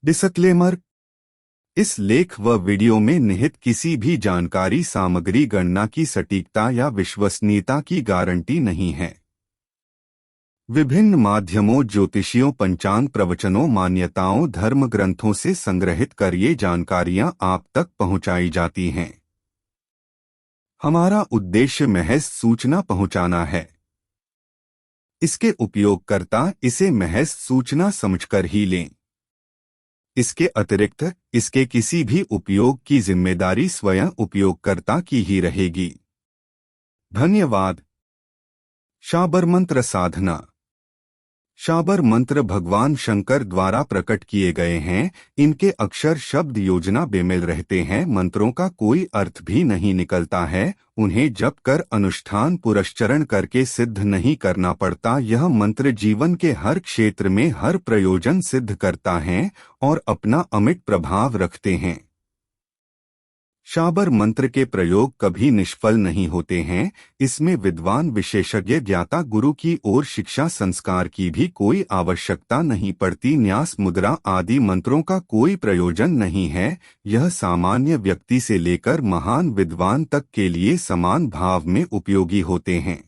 Disclaimer. इस लेख व वीडियो में निहित किसी भी जानकारी सामग्री गणना की सटीकता या विश्वसनीयता की गारंटी नहीं है। विभिन्न माध्यमों, ज्योतिषियों, पंचांग, प्रवचनों, मान्यताओं, धर्म ग्रंथों से संग्रहित कर ये जानकारियां आप तक पहुंचाई जाती हैं। हमारा उद्देश्य महज सूचना पहुंचाना है। इसके उपयोगकर्ता इसे महज सूचना समझकर ही लें। इसके अतिरिक्त इसके किसी भी उपयोग की जिम्मेदारी स्वयं उपयोगकर्ता की ही रहेगी। धन्यवाद। शाबर मंत्र साधना। शाबर मंत्र भगवान शंकर द्वारा प्रकट किए गए हैं। इनके अक्षर शब्द योजना बेमेल रहते हैं, मंत्रों का कोई अर्थ भी नहीं निकलता है। उन्हें जप कर अनुष्ठान पुरस्चरण करके सिद्ध नहीं करना पड़ता। यह मंत्र जीवन के हर क्षेत्र में हर प्रयोजन सिद्ध करता है और अपना अमिट प्रभाव रखते हैं। शाबर मंत्र के प्रयोग कभी निष्फल नहीं होते हैं। इसमें विद्वान, विशेषज्ञ, ज्ञाता, गुरु की ओर शिक्षा संस्कार की भी कोई आवश्यकता नहीं पड़ती। न्यास, मुद्रा आदि मंत्रों का कोई प्रयोजन नहीं है। यह सामान्य व्यक्ति से लेकर महान विद्वान तक के लिए समान भाव में उपयोगी होते हैं।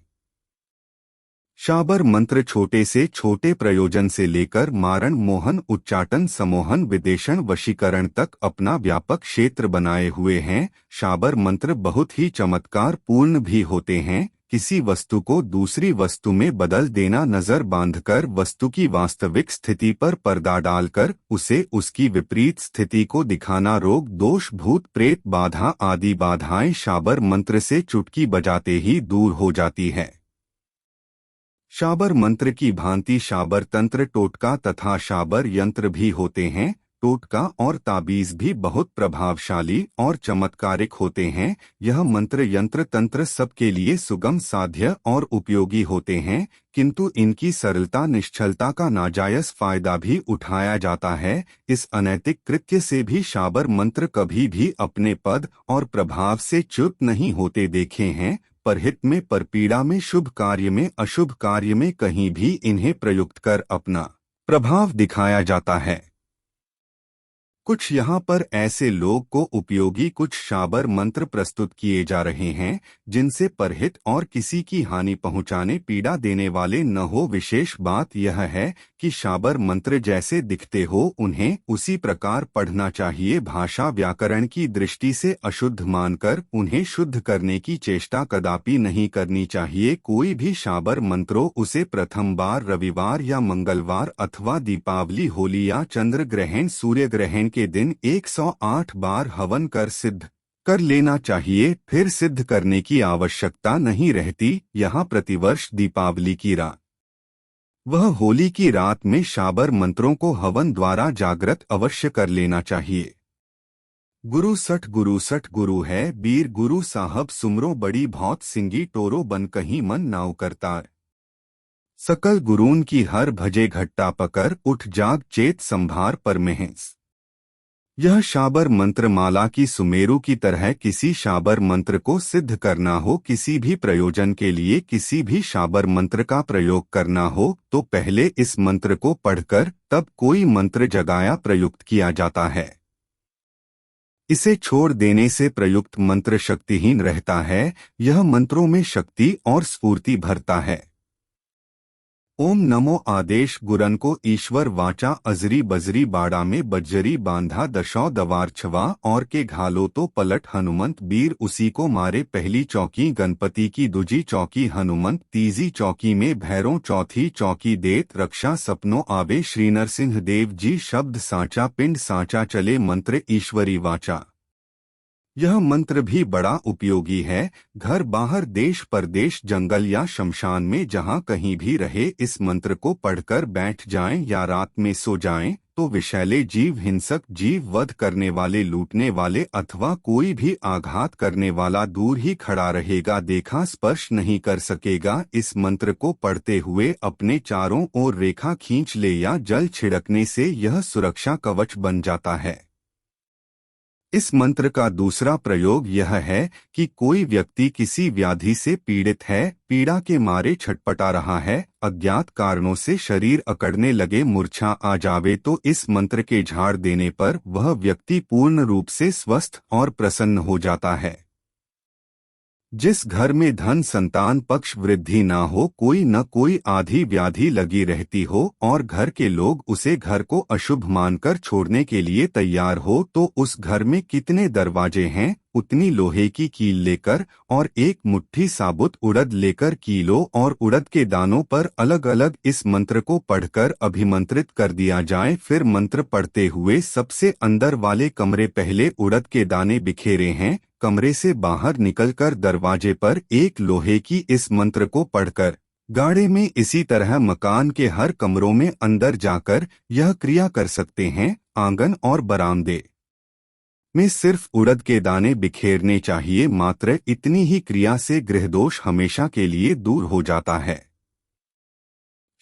शाबर मंत्र छोटे से छोटे प्रयोजन से लेकर मारण, मोहन, उच्चाटन, सम्मोहन, विदेशन, वशीकरण तक अपना व्यापक क्षेत्र बनाए हुए हैं। शाबर मंत्र बहुत ही चमत्कार पूर्ण भी होते हैं। किसी वस्तु को दूसरी वस्तु में बदल देना, नजर बांधकर वस्तु की वास्तविक स्थिति पर पर्दा डालकर उसे उसकी विपरीत स्थिति को दिखाना, रोग, दोष, भूत प्रेत बाधा आदि बाधाएं शाबर मंत्र से चुटकी बजाते ही दूर हो जाती है। शाबर मंत्र की भांति शाबर तंत्र, टोटका तथा शाबर यंत्र भी होते हैं। टोटका और ताबीज भी बहुत प्रभावशाली और चमत्कारिक होते हैं। यह मंत्र, यंत्र, तंत्र सबके लिए सुगम, साध्य और उपयोगी होते हैं, किंतु इनकी सरलता, निश्चलता का नाजायज फायदा भी उठाया जाता है। इस अनैतिक कृत्य से भी शाबर मंत्र कभी भी अपने पद और प्रभाव से च्युत नहीं होते देखे हैं। परहित में, परपीड़ा में, शुभ कार्य में, अशुभ कार्य में कहीं भी इन्हें प्रयुक्त कर अपना प्रभाव दिखाया जाता है। कुछ यहाँ पर ऐसे लोग को उपयोगी कुछ शाबर मंत्र प्रस्तुत किए जा रहे हैं जिनसे परहित और किसी की हानि पहुँचाने, पीड़ा देने वाले न हो। विशेष बात यह है कि शाबर मंत्र जैसे दिखते हो उन्हें उसी प्रकार पढ़ना चाहिए। भाषा व्याकरण की दृष्टि से अशुद्ध मानकर उन्हें शुद्ध करने की चेष्टा कदापि नहीं करनी चाहिए। कोई भी शाबर मंत्रो उसे प्रथम बार रविवार या मंगलवार अथवा दीपावली, होली या चंद्र ग्रहण, सूर्य ग्रहण के दिन 108 बार हवन कर सिद्ध कर लेना चाहिए। फिर सिद्ध करने की आवश्यकता नहीं रहती। यहाँ प्रतिवर्ष दीपावली की रात वह होली की रात में शाबर मंत्रों को हवन द्वारा जागृत अवश्य कर लेना चाहिए। गुरु सठ गुरु है, बीर गुरु साहब सुमरो, बड़ी भौत सिंगी टोरो, बन कहीं मन नाव करता। सकल गुरून की हर भजे घट्टा पकर, उठ जाग चेत संभार पर महस। यह शाबर मंत्र माला की सुमेरु की तरह किसी शाबर मंत्र को सिद्ध करना हो, किसी भी प्रयोजन के लिए किसी भी शाबर मंत्र का प्रयोग करना हो तो पहले इस मंत्र को पढ़कर तब कोई मंत्र जगाया प्रयुक्त किया जाता है। इसे छोड़ देने से प्रयुक्त मंत्र शक्तिहीन रहता है। यह मंत्रों में शक्ति और स्फूर्ति भरता है। ओम नमो आदेश गुरन को ईश्वर वाचा, अजरी बजरी बाड़ा में बज्जरी बांधा, दशौ दवार छवा और के घालो तो पलट हनुमंत, बीर उसी को मारे। पहली चौकी गणपति की, दूजी चौकी हनुमंत, तीजी चौकी में भैरों, चौथी चौकी देत रक्षा सपनों आवे। श्री नरसिंह देव जी शब्द साचा, पिंड साचा चले, मंत्र ईश्वरी वाचा। यह मंत्र भी बड़ा उपयोगी है। घर बाहर, देश परदेश, जंगल या शमशान में जहाँ कहीं भी रहे इस मंत्र को पढ़कर बैठ जाएं या रात में सो जाएं तो विषैले जीव, हिंसक जीव, वध करने वाले, लूटने वाले अथवा कोई भी आघात करने वाला दूर ही खड़ा रहेगा, देखा स्पर्श नहीं कर सकेगा। इस मंत्र को पढ़ते हुए अपने चारों ओर रेखा खींच ले या जल छिड़कने से यह सुरक्षा कवच बन जाता है। इस मंत्र का दूसरा प्रयोग यह है कि कोई व्यक्ति किसी व्याधि से पीड़ित है, पीड़ा के मारे छटपटा रहा है, अज्ञात कारणों से शरीर अकड़ने लगे, मूर्छा आ जावे, तो इस मंत्र के झाड़ देने पर वह व्यक्ति पूर्ण रूप से स्वस्थ और प्रसन्न हो जाता है। जिस घर में धन संतान पक्ष वृद्धि ना हो, कोई न कोई आधी व्याधि लगी रहती हो और घर के लोग उसे घर को अशुभ मानकर छोड़ने के लिए तैयार हो, तो उस घर में कितने दरवाजे हैं उतनी लोहे की कील लेकर और एक मुट्ठी साबुत उड़द लेकर कीलों और उड़द के दानों पर अलग अलग इस मंत्र को पढ़कर अभिमंत्रित कर दिया जाए। फिर मंत्र पढ़ते हुए सबसे अंदर वाले कमरे पहले उड़द के दाने बिखेरे हैं, कमरे से बाहर निकलकर दरवाजे पर एक लोहे की इस मंत्र को पढ़कर गाड़े में इसी तरह मकान के हर कमरों में अंदर जाकर यह क्रिया कर सकते हैं। आंगन और बरामदे में सिर्फ उड़द के दाने बिखेरने चाहिए, मात्र इतनी ही क्रिया से गृहदोष हमेशा के लिए दूर हो जाता है।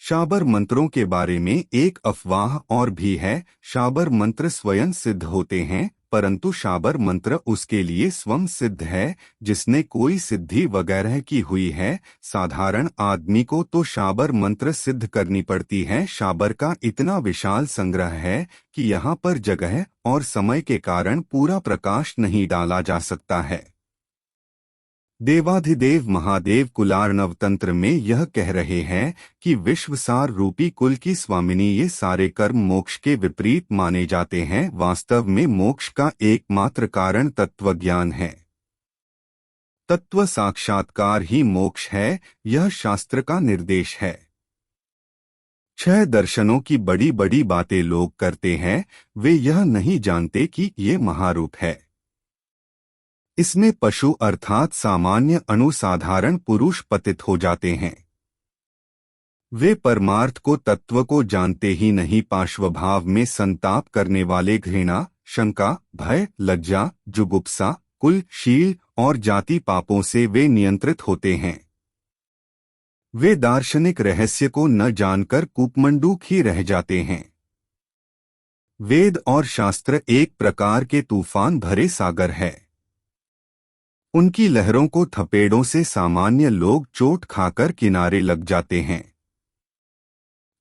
शाबर मंत्रों के बारे में एक अफवाह और भी है। शाबर मंत्र स्वयं सिद्ध होते हैं, परंतु शाबर मंत्र उसके लिए स्वयं सिद्ध है जिसने कोई सिद्धि वगैरह की हुई है। साधारण आदमी को तो शाबर मंत्र सिद्ध करनी पड़ती है। शाबर का इतना विशाल संग्रह है कि यहाँ पर जगह और समय के कारण पूरा प्रकाश नहीं डाला जा सकता है। देवाधिदेव महादेव कुलार्णव तंत्र में यह कह रहे हैं कि विश्वसार रूपी कुल की स्वामिनी ये सारे कर्म मोक्ष के विपरीत माने जाते हैं। वास्तव में मोक्ष का एकमात्र कारण तत्वज्ञान है। तत्व साक्षात्कार ही मोक्ष है, यह शास्त्र का निर्देश है। 6 दर्शनों की बड़ी बड़ी बातें लोग करते हैं, वे यह नहीं जानते कि ये महारूप है। इसमें पशु अर्थात सामान्य अनुसाधारण पुरुष पतित हो जाते हैं। वे परमार्थ को तत्व को जानते ही नहीं। पार्श्वभाव में संताप करने वाले घृणा, शंका, भय, लज्जा, जुगुप्सा, कुल, शील और जाति पापों से वे नियंत्रित होते हैं। वे दार्शनिक रहस्य को न जानकर कूपमंडूक ही रह जाते हैं। वेद और शास्त्र एक प्रकार के तूफान भरे सागर है। उनकी लहरों को थपेड़ों से सामान्य लोग चोट खाकर किनारे लग जाते हैं।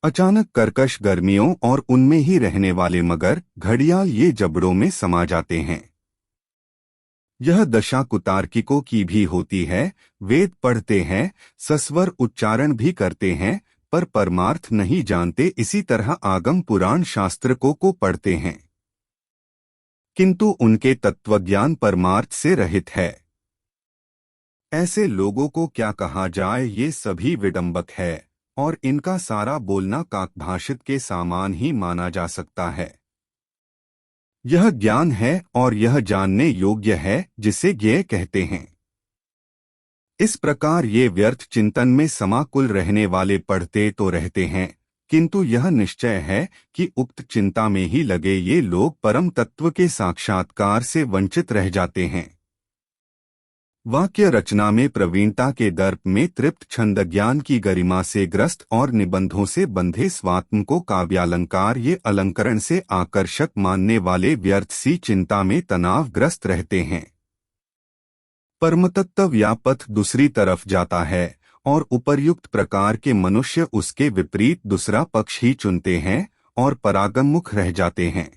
अचानक कर्कश गर्मियों और उनमें ही रहने वाले मगर, घड़ियाल ये जबड़ों में समा जाते हैं। यह दशा कुतार्किकों की भी होती है। वेद पढ़ते हैं, सस्वर उच्चारण भी करते हैं, पर परमार्थ नहीं जानते। इसी तरह आगम पुराण शास्त्र को पढ़ते हैं, किंतु उनके तत्वज्ञान परमार्थ से रहित है। ऐसे लोगों को क्या कहा जाए, ये सभी विडंबक है और इनका सारा बोलना काकभाषित के समान ही माना जा सकता है। यह ज्ञान है और यह जानने योग्य है जिसे ज्ञेय कहते हैं। इस प्रकार ये व्यर्थ चिंतन में समाकुल रहने वाले पढ़ते तो रहते हैं, किंतु यह निश्चय है कि उक्त चिंता में ही लगे ये लोग परम तत्व के साक्षात्कार से वंचित रह जाते हैं। वाक्य रचना में प्रवीणता के दर्प में तृप्त, छंद ज्ञान की गरिमा से ग्रस्त और निबंधों से बंधे स्वात्म को काव्यालंकार ये अलंकरण से आकर्षक मानने वाले व्यर्थ सी चिंता में तनावग्रस्त रहते हैं। परमतत्व या पथ दूसरी तरफ जाता है और उपर्युक्त प्रकार के मनुष्य उसके विपरीत दूसरा पक्ष ही चुनते हैं और परागमुख रह जाते हैं।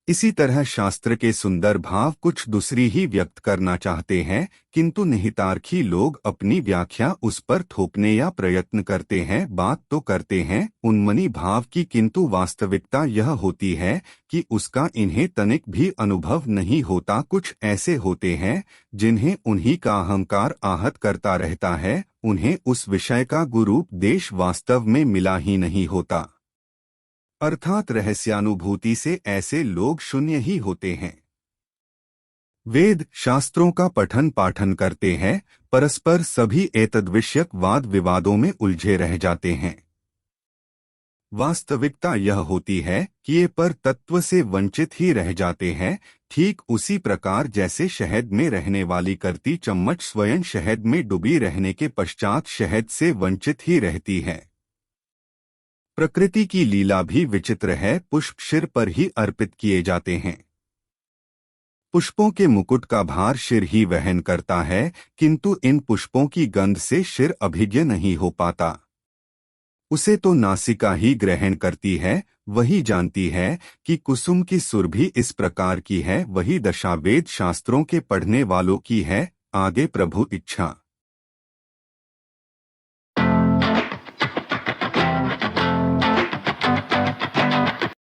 इसी तरह शास्त्र के सुंदर भाव कुछ दूसरी ही व्यक्त करना चाहते हैं, किंतु निहितार्थी लोग अपनी व्याख्या उस पर थोपने या प्रयत्न करते हैं। बात तो करते हैं उन्मनी भाव की, किंतु वास्तविकता यह होती है कि उसका इन्हें तनिक भी अनुभव नहीं होता। कुछ ऐसे होते हैं जिन्हें उन्हीं का अहंकार आहत करता रहता है, उन्हें उस विषय का गुरूपदेश वास्तव में मिला ही नहीं होता, अर्थात रहस्यानुभूति से ऐसे लोग शून्य ही होते हैं। वेद शास्त्रों का पठन पाठन करते हैं, परस्पर सभी एतद्विषयक वाद विवादों में उलझे रह जाते हैं। वास्तविकता यह होती है कि ये पर तत्व से वंचित ही रह जाते हैं, ठीक उसी प्रकार जैसे शहद में रहने वाली करती चम्मच स्वयं शहद में डूबी रहने के पश्चात शहद से वंचित ही रहती है। प्रकृति की लीला भी विचित्र है, पुष्प सिर पर ही अर्पित किए जाते हैं। पुष्पों के मुकुट का भार शिर ही वहन करता है, किंतु इन पुष्पों की गंध से शिर अभिज्ञ नहीं हो पाता। उसे तो नासिका ही ग्रहण करती है, वही जानती है कि कुसुम की सुरभि इस प्रकार की है। वही दशा वेद शास्त्रों के पढ़ने वालों की है। आगे प्रभु इच्छा।